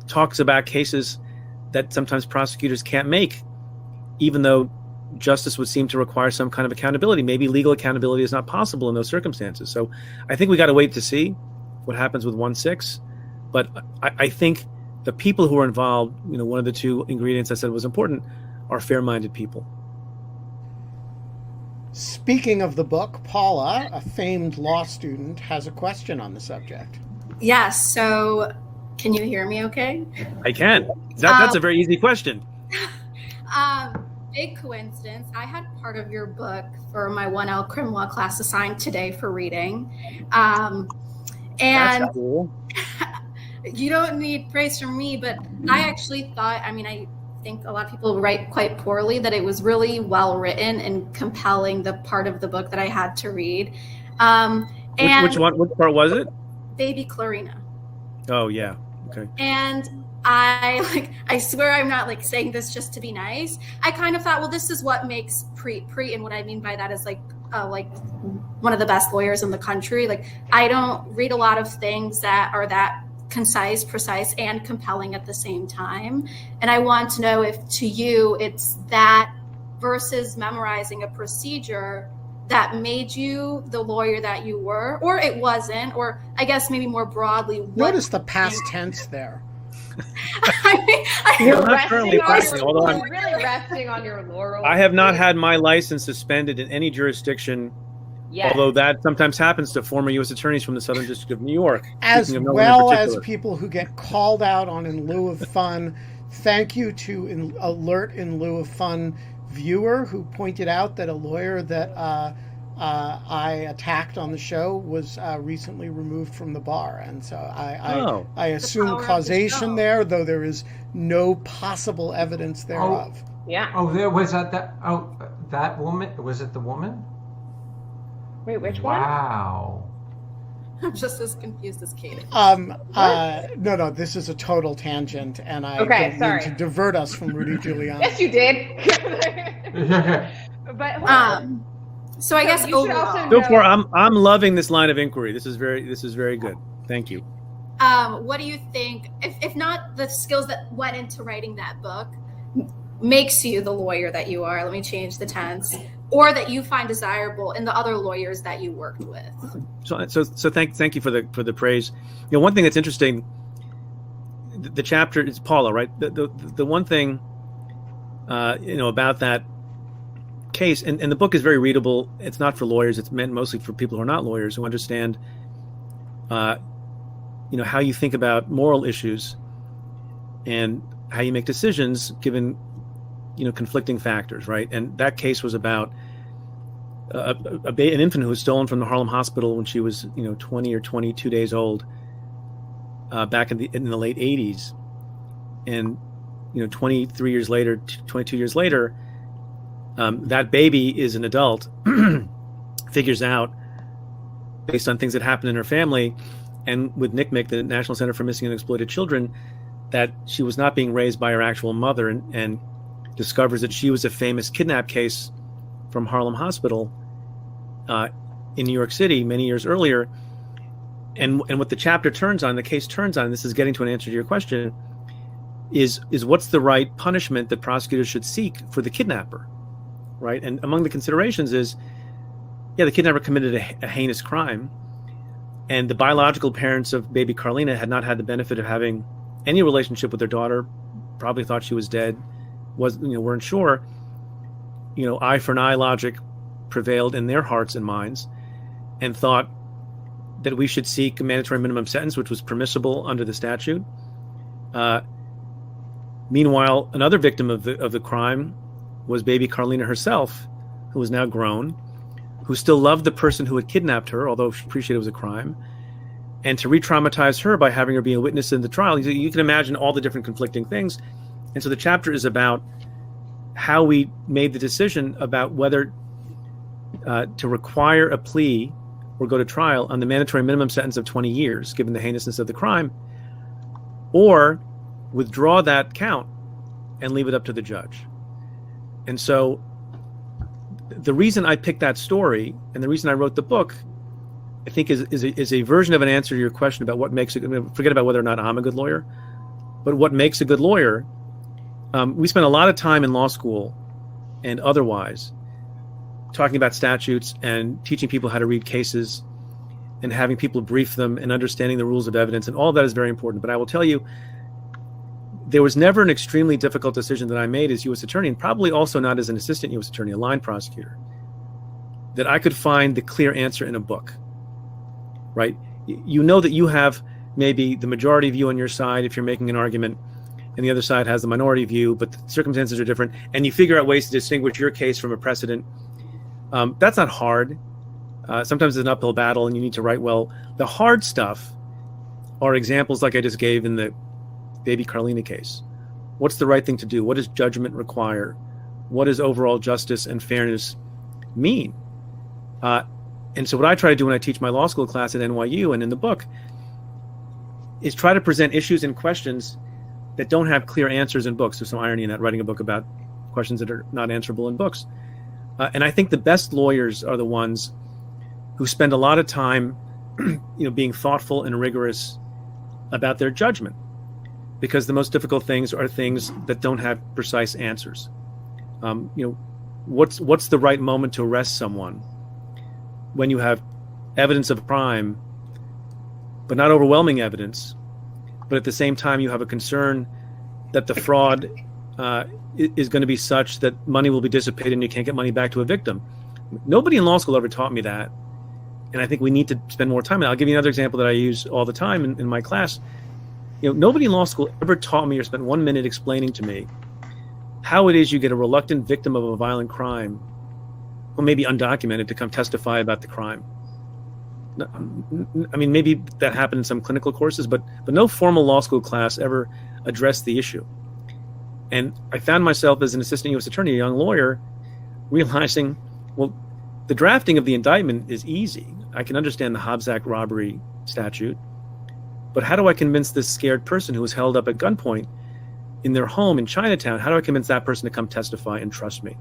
Talks about cases that sometimes prosecutors can't make, even though justice would seem to require some kind of accountability. Maybe legal accountability is not possible in those circumstances. So I think we got to wait to see what happens with 1/6. But I think the people who are involved, one of the two ingredients I said was important, are fair-minded people. Speaking of the book, Paula, a famed law student, has a question on the subject. Yes. So can you hear me okay? I can. That's a very easy question. Big coincidence. I had part of your book for my 1L crim law class assigned today for reading. And that's cool. You don't need praise from me, but I actually thought, I think a lot of people write quite poorly, that it was really well written and compelling, the part of the book that I had to read. Which part was it? Baby Clarina. Oh, yeah. Okay. And I swear I'm not saying this just to be nice. I kind of thought, well, this is what makes Preet. And what I mean by that is like one of the best lawyers in the country. Like, I don't read a lot of things that are that concise, precise, and compelling at the same time. And I want to know if to you it's that versus memorizing a procedure that made you the lawyer that you were, or it wasn't, or I guess maybe more broadly. Notice the past tense there. You're not currently practicing, although I'm really resting on your laurels. I have not had my license suspended in any jurisdiction, although that sometimes happens to former U.S. attorneys from the Southern District of New York. As well as people who get called out on In Lieu of Fun. Thank you to Alert In Lieu of Fun viewer who pointed out that a lawyer that I attacked on the show was recently removed from the bar, and so I assume causation there, though there is no possible evidence thereof. There was that woman. Was it the woman? Wait, which one? Wow. I'm just as confused as Katie. No, this is a total tangent, and I don't mean to divert us from Rudy Giuliani. Yes, you did. But so I guess overall, so far, I'm loving this line of inquiry. This is very good. Thank you. What do you think, if not the skills that went into writing that book, makes you the lawyer that you are? Let me change the tense. Or that you find desirable in the other lawyers that you worked with. So thank you for the praise. One thing that's interesting, the chapter is Paula, right? The one thing, about that case, and the book is very readable. It's not for lawyers. It's meant mostly for people who are not lawyers, who understand, how you think about moral issues and how you make decisions given, conflicting factors, right? And that case was about an infant who was stolen from the Harlem hospital when she was, 20 or 22 days old, back in the late 80s. And, 22 years later, that baby is an adult, figures out, based on things that happened in her family, and with NCMEC, the National Center for Missing and Exploited Children, that she was not being raised by her actual mother, and discovers that she was a famous kidnap case from Harlem Hospital in New York City many years earlier. And what the chapter turns on, the case turns on, and this is getting to an answer to your question, is what's the right punishment that prosecutors should seek for the kidnapper, right? And among the considerations is, the kidnapper committed a heinous crime, and the biological parents of baby Carlina had not had the benefit of having any relationship with their daughter, probably thought she was dead, weren't sure. Eye for an eye logic prevailed in their hearts and minds, and thought that we should seek a mandatory minimum sentence, which was permissible under the statute. Meanwhile, another victim of the crime was baby Carlina herself, who was now grown, who still loved the person who had kidnapped her, although she appreciated it was a crime. And to re-traumatize her by having her be a witness in the trial, you can imagine all the different conflicting things. And so the chapter is about how we made the decision about whether to require a plea or go to trial on the mandatory minimum sentence of 20 years, given the heinousness of the crime, or withdraw that count and leave it up to the judge. And so the reason I picked that story and the reason I wrote the book, I think is a version of an answer to your question about what makes it, forget about whether or not I'm a good lawyer, but what makes a good lawyer. We spent a lot of time in law school and otherwise talking about statutes and teaching people how to read cases and having people brief them and understanding the rules of evidence, and all of that is very important. But I will tell you, there was never an extremely difficult decision that I made as U.S. attorney, and probably also not as an assistant U.S. attorney, a line prosecutor, that I could find the clear answer in a book, right? That you have maybe the majority view on your side if you're making an argument, and the other side has the minority view, but the circumstances are different, and you figure out ways to distinguish your case from a precedent. That's not hard. Sometimes it's an uphill battle, and you need to write well. The hard stuff are examples like I just gave in the baby Carlina case. What's the right thing to do? What does judgment require? What does overall justice and fairness mean? And so what I try to do when I teach my law school class at NYU and in the book is try to present issues and questions that don't have clear answers in books. There's some irony in that, writing a book about questions that are not answerable in books. And I think the best lawyers are the ones who spend a lot of time, being thoughtful and rigorous about their judgment, because the most difficult things are things that don't have precise answers. What's the right moment to arrest someone when you have evidence of crime, but not overwhelming evidence, but at the same time you have a concern that the fraud is going to be such that money will be dissipated and you can't get money back to a victim. Nobody in law school ever taught me that, and I think we need to spend more time. And I'll give you another example that I use all the time in my class. Nobody in law school ever taught me or spent 1 minute explaining to me how it is you get a reluctant victim of a violent crime, or maybe undocumented, to come testify about the crime. I mean, maybe that happened in some clinical courses, but no formal law school class ever addressed the issue. And I found myself as an assistant U.S. attorney, a young lawyer, realizing, well, the drafting of the indictment is easy. I can understand the Hobbs Act robbery statute, but how do I convince this scared person who was held up at gunpoint in their home in Chinatown? How do I convince that person to come testify and trust me?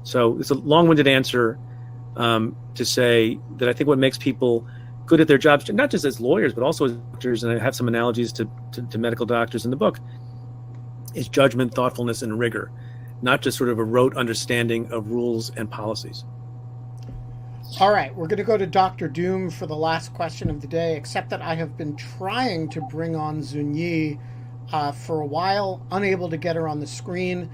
So it's a long-winded answer to say that I think what makes people good at their jobs, not just as lawyers, but also as doctors, and I have some analogies to medical doctors in the book, is judgment, thoughtfulness, and rigor, not just sort of a rote understanding of rules and policies. All right, we're going to go to Dr. Doom for the last question of the day, except that I have been trying to bring on Zunyi for a while, unable to get her on the screen.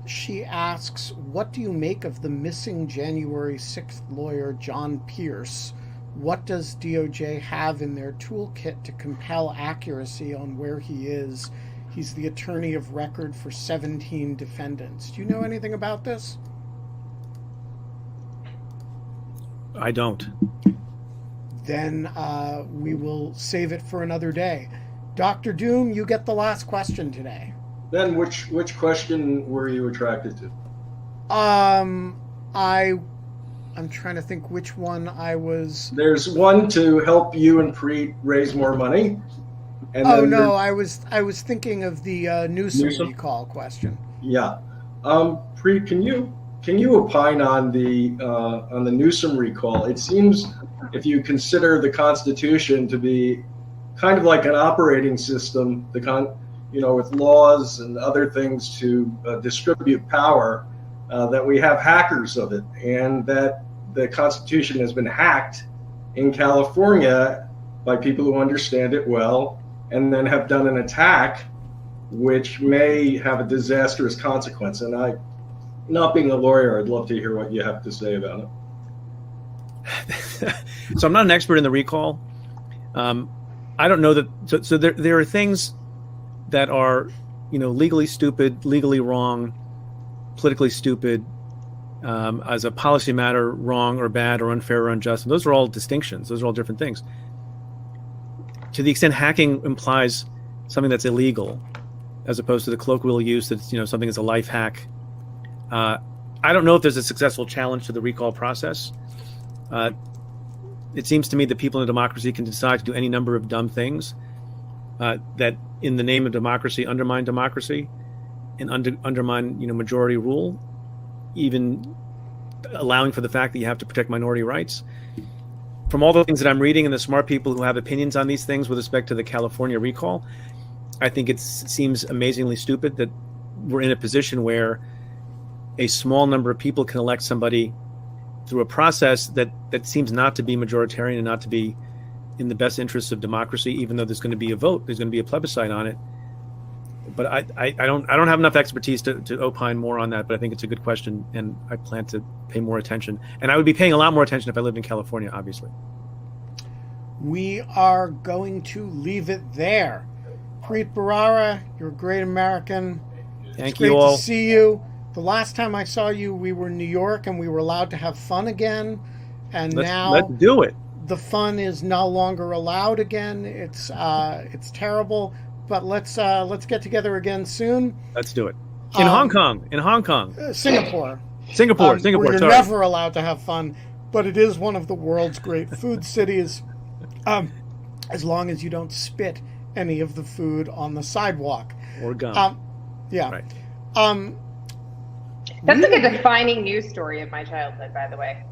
She asks, what do you make of the missing January 6th lawyer, John Pierce? What does DOJ have in their toolkit to compel accuracy on where he is? He's the attorney of record for 17 defendants. Do you know anything about this? I don't. Then we will save it for another day. Dr. Doom, you get the last question today. Then which question were you attracted to? I'm trying to think which one I was. There's one to help you and Preet raise more money. And I was thinking of the Newsom recall question. Yeah, Preet, can you opine on the Newsom recall? It seems, if you consider the Constitution to be kind of like an operating system, with laws and other things to distribute power, that we have hackers of it, and that the Constitution has been hacked in California by people who understand it well, and then have done an attack which may have a disastrous consequence. And I, not being a lawyer, I'd love to hear what you have to say about it. So I'm not an expert in the recall. I don't know that. So there are things that are, legally stupid, legally wrong, politically stupid, as a policy matter, wrong or bad or unfair or unjust. And those are all distinctions. Those are all different things. To the extent hacking implies something that's illegal, as opposed to the colloquial use that something is a life hack. I don't know if there's a successful challenge to the recall process. It seems to me that people in a democracy can decide to do any number of dumb things that, in the name of democracy, undermine democracy and undermine majority rule, even allowing for the fact that you have to protect minority rights. From all the things that I'm reading and the smart people who have opinions on these things with respect to the California recall, I think it seems amazingly stupid that we're in a position where a small number of people can elect somebody through a process that seems not to be majoritarian and not to be in the best interests of democracy, even though there's going to be a vote, there's going to be a plebiscite on it. But I don't have enough expertise to opine more on that, but I think it's a good question, and I plan to pay more attention. And I would be paying a lot more attention if I lived in California, obviously. We are going to leave it there. Preet Bharara, you're a great American. Thank you all. Great to see you. The last time I saw you, we were in New York, and we were allowed to have fun again. And now let's do it. The fun is no longer allowed again. It's terrible. But let's get together again soon. Let's do it. In Hong Kong. Singapore. Singapore. Where you're never allowed to have fun, but it is one of the world's great food cities, as long as you don't spit any of the food on the sidewalk. Or gum. Yeah. Right. That's like a defining news story of my childhood, by the way.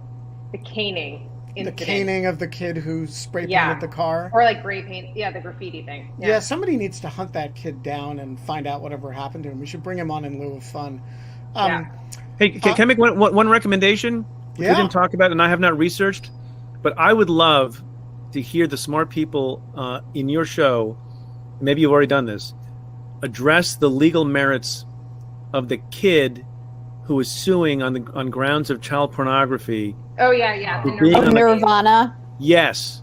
The caning incident. The caning of the kid who spray painted the car. Or like gray paint. Yeah, the graffiti thing. Yeah, somebody needs to hunt that kid down and find out whatever happened to him. We should bring him on in lieu of fun. Hey, can I make one recommendation? Which we didn't talk about and I have not researched, but I would love to hear the smart people in your show, maybe you've already done this, address the legal merits of the kid who is suing on grounds of child pornography. Oh, yeah. Nirvana. Yes.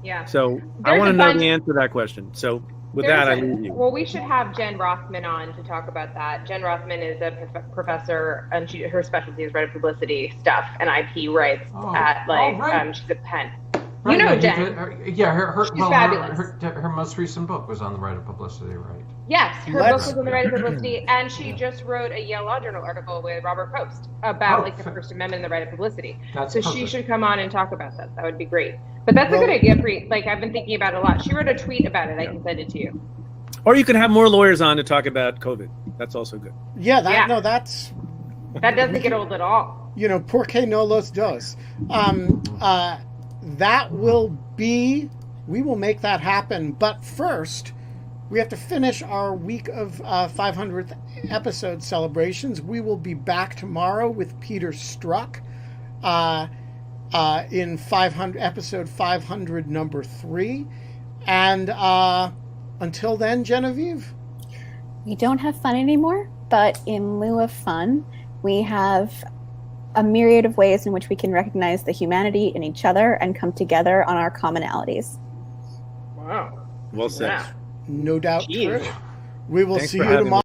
Yeah. So I want to know the answer to that question. So with that, I leave you. Well, we should have Jen Rothman on to talk about that. Jen Rothman is a professor, and her specialty is write publicity stuff and IP rights she's at Penn. Right, you know Jen. She's fabulous. Her most recent book was on the right of publicity, right? Yes, her book was on the right of publicity, and she just wrote a Yale Law Journal article with Robert Post about the First Amendment and the right of publicity. She should come on and talk about that. That would be great. But that's a good idea, Preet. Like, I've been thinking about it a lot. She wrote a tweet about it. I can send it to you. Or you could have more lawyers on to talk about COVID. That's also good. That doesn't get old at all. You know, porque no los dos. We will make that happen. But first, we have to finish our week of 500th episode celebrations. We will be back tomorrow with Peter Strzok in episode 500, number 3. And until then, Genevieve? We don't have fun anymore, but in lieu of fun, we have a myriad of ways in which we can recognize the humanity in each other and come together on our commonalities. Wow. Well said. No doubt. True. We will see you tomorrow.